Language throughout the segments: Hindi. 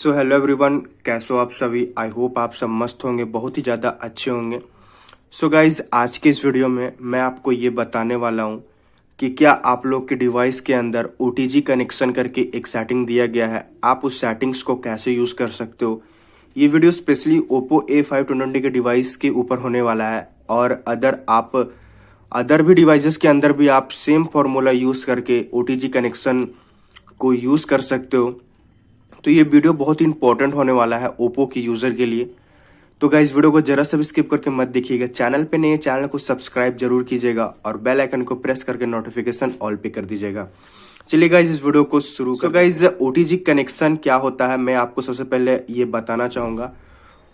सो हेलो एवरीवन, कैसे हो आप सभी। आई होप आप सब मस्त होंगे, बहुत ही ज़्यादा अच्छे होंगे। सो गाइज, आज के इस वीडियो में मैं आपको ये बताने वाला हूँ कि क्या आप लोग के डिवाइस के अंदर OTG कनेक्शन करके एक सेटिंग दिया गया है, आप उस सेटिंग्स को कैसे यूज़ कर सकते हो। ये वीडियो स्पेशली ओप्पो A5 220 के डिवाइस के ऊपर होने वाला है, और अदर भी डिवाइसेस के अंदर भी आप सेम फॉर्मूला यूज़ करके OTG कनेक्शन को यूज़ कर सकते हो। तो ये वीडियो बहुत ही इंपॉर्टेंट होने वाला है ओप्पो की यूज़र के लिए। तो गाइस, वीडियो को जरा सा भी स्किप करके मत देखिएगा। चैनल पे नए चैनल को सब्सक्राइब जरूर कीजिएगा और बेल आइकन को प्रेस करके नोटिफिकेशन ऑल पे कर दीजिएगा। चलिए गाइस, इस वीडियो को शुरू कर। गाइस, OTG कनेक्शन क्या होता है, मैं आपको सबसे पहले ये बताना चाहूँगा।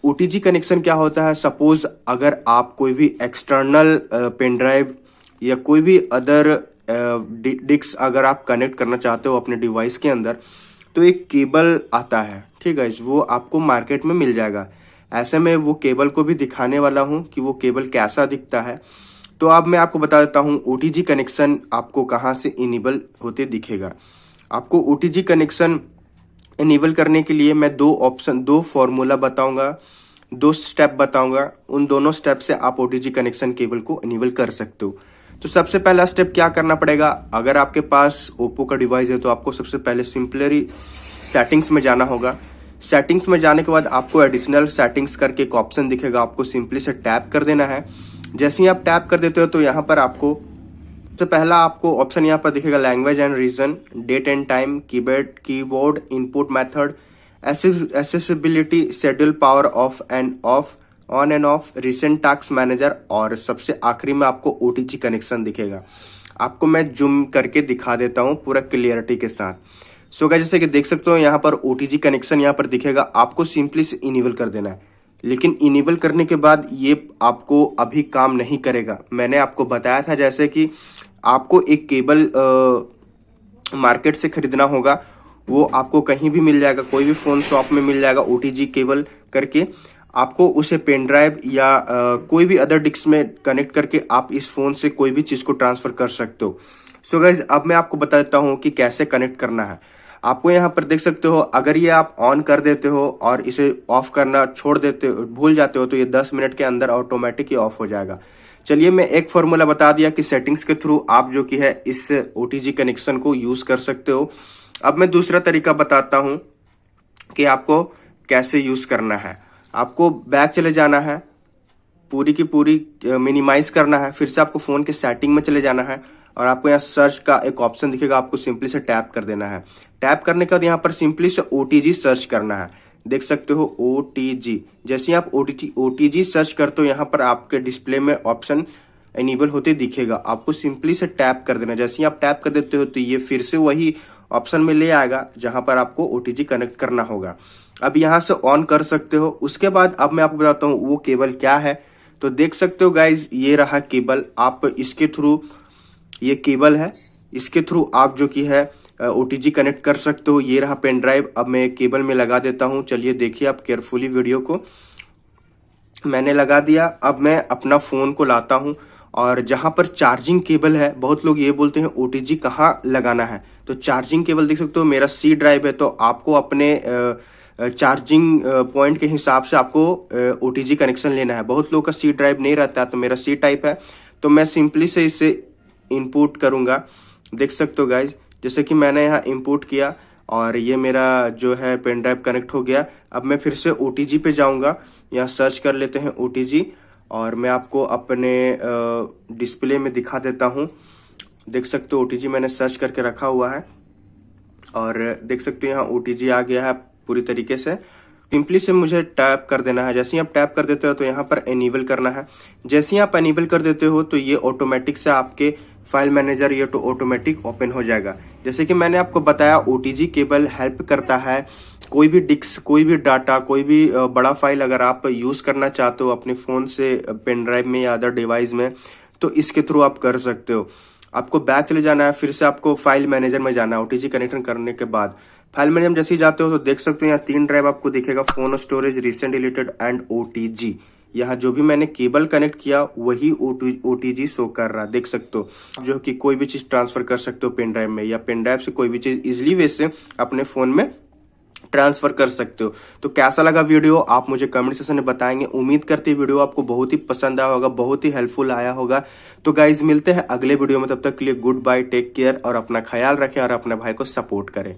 OTG कनेक्शन क्या होता है, सपोज अगर आप कोई भी एक्सटर्नल पेन ड्राइव या कोई भी अदर डिस्क अगर आप कनेक्ट करना चाहते हो अपने डिवाइस के अंदर, तो एक केबल आता है, ठीक है, वो आपको मार्केट में मिल जाएगा। ऐसे में वो केबल को भी दिखाने वाला हूँ कि वो केबल कैसा दिखता है। तो अब मैं आपको बता देता हूँ OTG कनेक्शन आपको कहाँ से इनेबल होते दिखेगा। आपको OTG कनेक्शन इनेबल करने के लिए मैं दो फॉर्मूला बताऊंगा, 2 स्टेप बताऊंगा। उन दोनों स्टेप से आप OTG कनेक्शन केबल को इनेबल कर सकते हो। तो सबसे पहला स्टेप क्या करना पड़ेगा, अगर आपके पास ओप्पो का डिवाइस है तो आपको सबसे पहले सिंपली सेटिंग्स में जाना होगा। सेटिंग्स में जाने के बाद आपको एडिशनल सेटिंग्स करके एक ऑप्शन दिखेगा, आपको सिंपली से टैप कर देना है। जैसे ही आप टैप कर देते हो तो यहाँ पर आपको सबसे पहला आपको ऑप्शन यहाँ पर दिखेगा, language and region, date and time, keyboard input method, accessibility, schedule, power off and off, on and off, recent task manager, और सबसे आखिरी में आपको OTG कनेक्शन दिखेगा। आपको मैं जूम करके दिखा देता हूँ पूरा क्लियरिटी के साथ। सो गाइस, जैसे कि देख सकते हो यहाँ पर OTG कनेक्शन यहाँ पर दिखेगा, आपको सिंपली से इनेबल कर देना है। लेकिन इनेबल करने के बाद ये आपको अभी काम नहीं करेगा। मैंने आपको बताया था जैसे कि आपको एक केबल मार्केट से खरीदना होगा, वो आपको कहीं भी मिल जाएगा, कोई भी फोन शॉप में मिल जाएगा OTG केबल करके। आपको उसे पेन ड्राइव या कोई भी अदर डिस्क में कनेक्ट करके आप इस फोन से कोई भी चीज को ट्रांसफर कर सकते हो। सो गाइज, अब मैं आपको बता देता हूँ कि कैसे कनेक्ट करना है। आपको यहाँ पर देख सकते हो, अगर ये आप ऑन कर देते हो और इसे ऑफ करना छोड़ देते हो, भूल जाते हो, तो ये 10 मिनट के अंदर ऑटोमेटिक ही ऑफ हो जाएगा। चलिए, मैं एक फॉर्मूला बता दिया कि सेटिंग्स के थ्रू आप जो कि है इस OTG कनेक्शन को यूज कर सकते हो। अब मैं दूसरा तरीका बताता हूँ कि आपको कैसे यूज करना है। आपको बैक चले जाना है, पूरी की पूरी मिनिमाइज करना है, फिर से आपको फोन के सेटिंग में चले जाना है, और आपको यहाँ सर्च का एक ऑप्शन दिखेगा, आपको सिंपली से टैप कर देना है। टैप करने के बाद यहाँ पर सिंपली से OTG सर्च करना है। देख सकते हो OTG, जैसे ही आप OTG सर्च करते हो यहाँ पर आपके डिस्प्ले में ऑप्शन इनेबल होते दिखेगा, आपको सिंपली से टैप कर देना। जैसे ही आप टैप कर देते हो तो ये फिर से वही ऑप्शन में ले आएगा जहां पर आपको OTG कनेक्ट करना होगा। अब यहाँ से ऑन कर सकते हो। उसके बाद अब मैं आपको बताता हूँ वो केबल क्या है। तो देख सकते हो गाइज, ये रहा केबल। आप इसके थ्रू, ये केबल है, इसके थ्रू आप जो कि है OTG कनेक्ट कर सकते हो। ये रहा पेन ड्राइव, अब मैं केबल में लगा देता हूँ। चलिए देखिए आप केयरफुली वीडियो को। मैंने लगा दिया। अब मैं अपना फोन को लाता हूँ, और जहां पर चार्जिंग केबल है, बहुत लोग ये बोलते हैं OTG कहाँ लगाना है, तो चार्जिंग केबल देख सकते हो मेरा C ड्राइव है, तो आपको अपने चार्जिंग पॉइंट के हिसाब से आपको OTG कनेक्शन लेना है। बहुत लोग का C ड्राइव नहीं रहता है, तो मेरा C टाइप है, तो मैं सिंपली से इसे इनपुट करूंगा। देख सकते हो गाइज, जैसे कि मैंने यहाँ इनपुट किया और ये मेरा जो है पेन ड्राइव कनेक्ट हो गया। अब मैं फिर से OTG पे जाऊंगा, यहाँ सर्च कर लेते हैं OTG, और मैं आपको अपने डिस्प्ले में दिखा देता हूँ। देख सकते हो OTG मैंने सर्च करके रखा हुआ है, और देख सकते हो यहाँ OTG आ गया है पूरी तरीके से। सिंपली से मुझे टैप कर देना है। जैसे ही आप टैप कर देते हो तो यहाँ पर एनेबल करना है। जैसे ही आप एनेबल कर देते हो तो ये ऑटोमेटिक से आपके फाइल मैनेजर ये तो ऑटोमेटिक ओपन हो जाएगा। जैसे कि मैंने आपको बताया, OTG केबल हेल्प करता है कोई भी डिस्क, कोई भी डाटा, कोई भी बड़ा फाइल अगर आप यूज करना चाहते हो अपने फोन से पेन ड्राइव में या अदर डिवाइस में, तो इसके थ्रू आप कर सकते हो। आपको बैक चले जाना है, फिर से आपको फाइल मैनेजर में जाना है। OTG कनेक्शन करने के बाद फाइल मैनेजर में जैसे ही जाते हो तो देख सकते हो यहाँ 3 ड्राइव आपको दिखेगा, phone storage, recent deleted and OTG। यहाँ जो भी मैंने केबल कनेक्ट किया वही OTG शो कर रहा, देख सकते हो। जो कि कोई भी चीज ट्रांसफर कर सकते हो पेन ड्राइव में, या पेन ड्राइव से कोई भी चीज इजिली वे से अपने फोन में ट्रांसफर कर सकते हो। तो कैसा लगा वीडियो आप मुझे कमेंट सेक्शन में बताएंगे। उम्मीद करते हैं वीडियो आपको बहुत ही पसंद आया होगा, बहुत ही हेल्पफुल आया होगा। तो गाइज मिलते हैं अगले वीडियो में, तब तक के लिए गुड बाय, टेक केयर और अपना ख्याल रखें और अपने भाई को सपोर्ट करें।